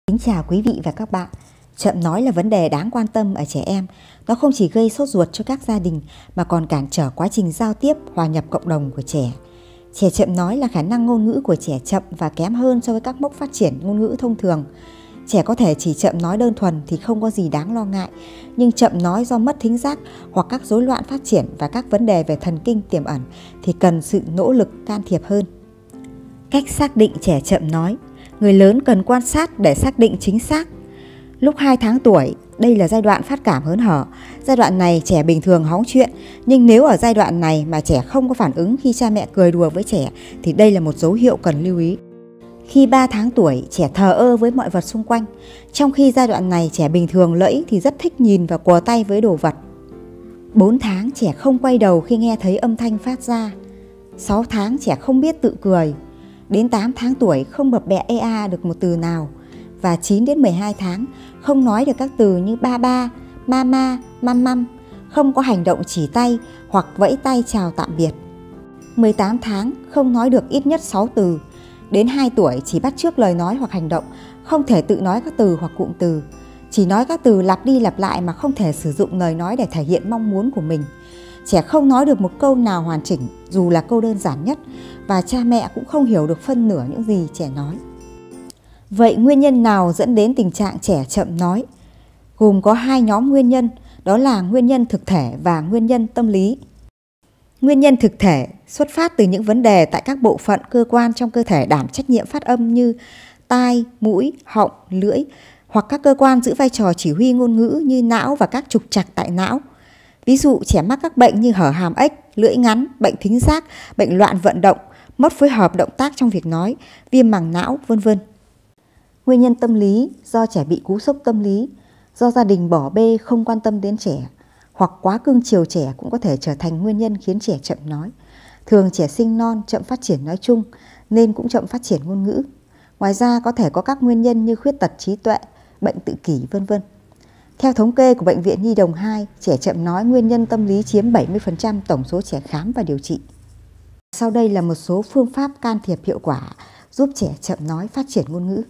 Kính chào quý vị và các bạn. Chậm nói là vấn đề đáng quan tâm ở trẻ em. Nó không chỉ gây sốt ruột cho các gia đình mà còn cản trở quá trình giao tiếp, hòa nhập cộng đồng của trẻ. Trẻ chậm nói là khả năng ngôn ngữ của trẻ chậm và kém hơn so với các mốc phát triển ngôn ngữ thông thường. Trẻ có thể chỉ chậm nói đơn thuần thì không có gì đáng lo ngại, nhưng chậm nói do mất thính giác hoặc các rối loạn phát triển và các vấn đề về thần kinh tiềm ẩn thì cần sự nỗ lực can thiệp hơn. Cách xác định trẻ chậm nói. Người lớn cần quan sát để xác định chính xác. Lúc 2 tháng tuổi, đây là giai đoạn phát cảm hớn hở. Giai đoạn này trẻ bình thường hóng chuyện, nhưng nếu ở giai đoạn này mà trẻ không có phản ứng khi cha mẹ cười đùa với trẻ thì đây là một dấu hiệu cần lưu ý. Khi 3 tháng tuổi, trẻ thờ ơ với mọi vật xung quanh. Trong khi giai đoạn này trẻ bình thường lẫy thì rất thích nhìn và quờ tay với đồ vật. 4 tháng, trẻ không quay đầu khi nghe thấy âm thanh phát ra. 6 tháng, trẻ không biết tự cười. Đến 8 tháng tuổi không bập bẹ ea được một từ nào. Và 9 đến 12 tháng không nói được các từ như ba ba, mama, măm, không có hành động chỉ tay hoặc vẫy tay chào tạm biệt. 18 tháng không nói được ít nhất 6 từ. Đến 2 tuổi chỉ bắt chước lời nói hoặc hành động, không thể tự nói các từ hoặc cụm từ. Chỉ nói các từ lặp đi lặp lại mà không thể sử dụng lời nói để thể hiện mong muốn của mình. Trẻ không nói được một câu nào hoàn chỉnh, dù là câu đơn giản nhất, và cha mẹ cũng không hiểu được phân nửa những gì trẻ nói. Vậy nguyên nhân nào dẫn đến tình trạng trẻ chậm nói? Gồm có 2 nhóm nguyên nhân, đó là nguyên nhân thực thể và nguyên nhân tâm lý. Nguyên nhân thực thể xuất phát từ những vấn đề tại các bộ phận cơ quan trong cơ thể đảm trách nhiệm phát âm như tai, mũi, họng, lưỡi, hoặc các cơ quan giữ vai trò chỉ huy ngôn ngữ như não và các trục trặc tại não. Ví dụ trẻ mắc các bệnh như hở hàm ếch, lưỡi ngắn, bệnh thính giác, bệnh loạn vận động, mất phối hợp động tác trong việc nói, viêm màng não, v.v. Nguyên nhân tâm lý do trẻ bị cú sốc tâm lý, do gia đình bỏ bê không quan tâm đến trẻ, hoặc quá cưng chiều trẻ cũng có thể trở thành nguyên nhân khiến trẻ chậm nói. Thường trẻ sinh non chậm phát triển nói chung nên cũng chậm phát triển ngôn ngữ. Ngoài ra có thể có các nguyên nhân như khuyết tật trí tuệ, bệnh tự kỷ, v.v. Theo thống kê của Bệnh viện Nhi đồng 2, trẻ chậm nói nguyên nhân tâm lý chiếm 70% tổng số trẻ khám và điều trị. Sau đây là một số phương pháp can thiệp hiệu quả giúp trẻ chậm nói phát triển ngôn ngữ.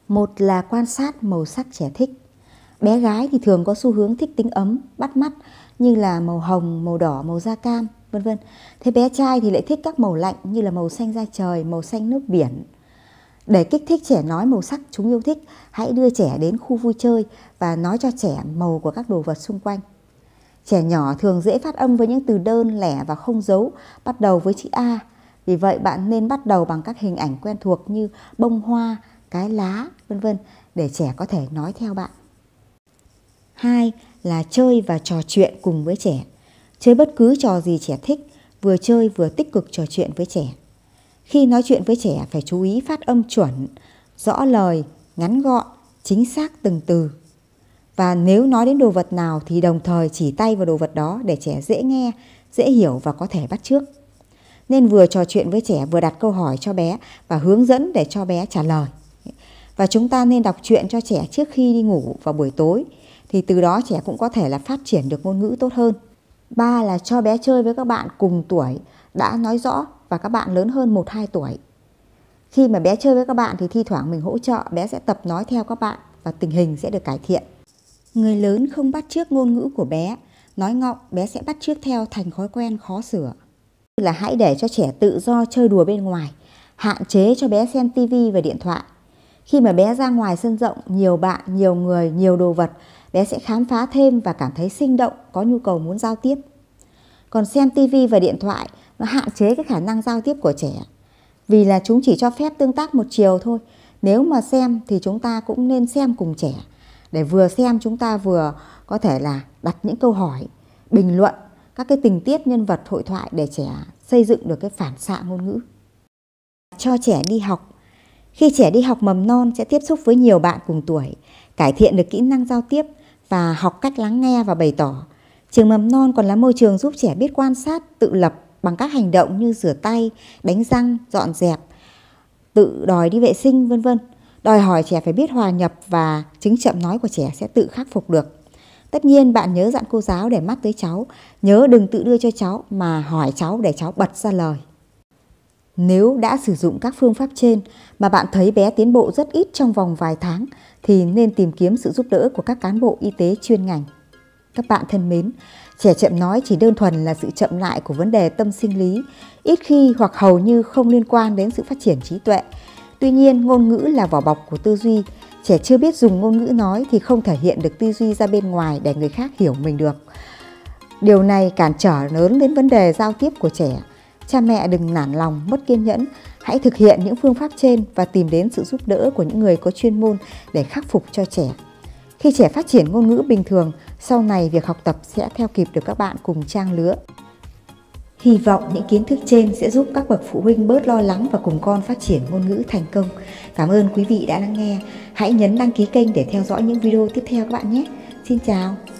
Một là quan sát màu sắc trẻ thích. Bé gái thì thường có xu hướng thích tính ấm, bắt mắt như là màu hồng, màu đỏ, màu da cam, v.v. Thế bé trai thì lại thích các màu lạnh như là màu xanh da trời, màu xanh nước biển. Để kích thích trẻ nói màu sắc chúng yêu thích, hãy đưa trẻ đến khu vui chơi và nói cho trẻ màu của các đồ vật xung quanh. Trẻ nhỏ thường dễ phát âm với những từ đơn, lẻ và không dấu, bắt đầu với chữ A. Vì vậy bạn nên bắt đầu bằng các hình ảnh quen thuộc như bông hoa, cái lá, v.v. để trẻ có thể nói theo bạn. 2 là chơi và trò chuyện cùng với trẻ. Chơi bất cứ trò gì trẻ thích, vừa chơi vừa tích cực trò chuyện với trẻ. Khi nói chuyện với trẻ phải chú ý phát âm chuẩn, rõ lời, ngắn gọn, chính xác từng từ. Và nếu nói đến đồ vật nào thì đồng thời chỉ tay vào đồ vật đó để trẻ dễ nghe, dễ hiểu và có thể bắt chước. Nên vừa trò chuyện với trẻ vừa đặt câu hỏi cho bé và hướng dẫn để cho bé trả lời. Và chúng ta nên đọc truyện cho trẻ trước khi đi ngủ vào buổi tối, thì từ đó trẻ cũng có thể là phát triển được ngôn ngữ tốt hơn. 3 là cho bé chơi với các bạn cùng tuổi đã nói rõ và các bạn lớn hơn 1-2 tuổi. Khi mà bé chơi với các bạn thì thi thoảng mình hỗ trợ, bé sẽ tập nói theo các bạn và tình hình sẽ được cải thiện. Người lớn không bắt chước ngôn ngữ của bé, nói ngọng bé sẽ bắt chước theo thành thói quen khó sửa. Là hãy để cho trẻ tự do chơi đùa bên ngoài, hạn chế cho bé xem tivi và điện thoại. Khi mà bé ra ngoài sân rộng, nhiều bạn, nhiều người, nhiều đồ vật, bé sẽ khám phá thêm và cảm thấy sinh động, có nhu cầu muốn giao tiếp. Còn xem tivi và điện thoại nó hạn chế cái khả năng giao tiếp của trẻ, vì là chúng chỉ cho phép tương tác một chiều thôi. Nếu mà xem thì chúng ta cũng nên xem cùng trẻ, để vừa xem chúng ta vừa có thể là đặt những câu hỏi, bình luận các cái tình tiết nhân vật hội thoại để trẻ xây dựng được cái phản xạ ngôn ngữ. Cho trẻ đi học. Khi trẻ đi học mầm non sẽ tiếp xúc với nhiều bạn cùng tuổi, cải thiện được kỹ năng giao tiếp và học cách lắng nghe và bày tỏ. Trường mầm non còn là môi trường giúp trẻ biết quan sát, tự lập bằng các hành động như rửa tay, đánh răng, dọn dẹp, tự đòi đi vệ sinh, v.v. Đòi hỏi trẻ phải biết hòa nhập và chứng chậm nói của trẻ sẽ tự khắc phục được. Tất nhiên bạn nhớ dặn cô giáo để mắt tới cháu, nhớ đừng tự đưa cho cháu mà hỏi cháu để cháu bật ra lời. Nếu đã sử dụng các phương pháp trên mà bạn thấy bé tiến bộ rất ít trong vòng vài tháng thì nên tìm kiếm sự giúp đỡ của các cán bộ y tế chuyên ngành. Các bạn thân mến, trẻ chậm nói chỉ đơn thuần là sự chậm lại của vấn đề tâm sinh lý, ít khi hoặc hầu như không liên quan đến sự phát triển trí tuệ. Tuy nhiên, ngôn ngữ là vỏ bọc của tư duy. Trẻ chưa biết dùng ngôn ngữ nói thì không thể hiện được tư duy ra bên ngoài để người khác hiểu mình được. Điều này cản trở lớn đến vấn đề giao tiếp của trẻ. Cha mẹ đừng nản lòng, mất kiên nhẫn. Hãy thực hiện những phương pháp trên và tìm đến sự giúp đỡ của những người có chuyên môn để khắc phục cho trẻ. Khi trẻ phát triển ngôn ngữ bình thường, sau này việc học tập sẽ theo kịp được các bạn cùng trang lứa. Hy vọng những kiến thức trên sẽ giúp các bậc phụ huynh bớt lo lắng và cùng con phát triển ngôn ngữ thành công. Cảm ơn quý vị đã lắng nghe. Hãy nhấn đăng ký kênh để theo dõi những video tiếp theo các bạn nhé. Xin chào!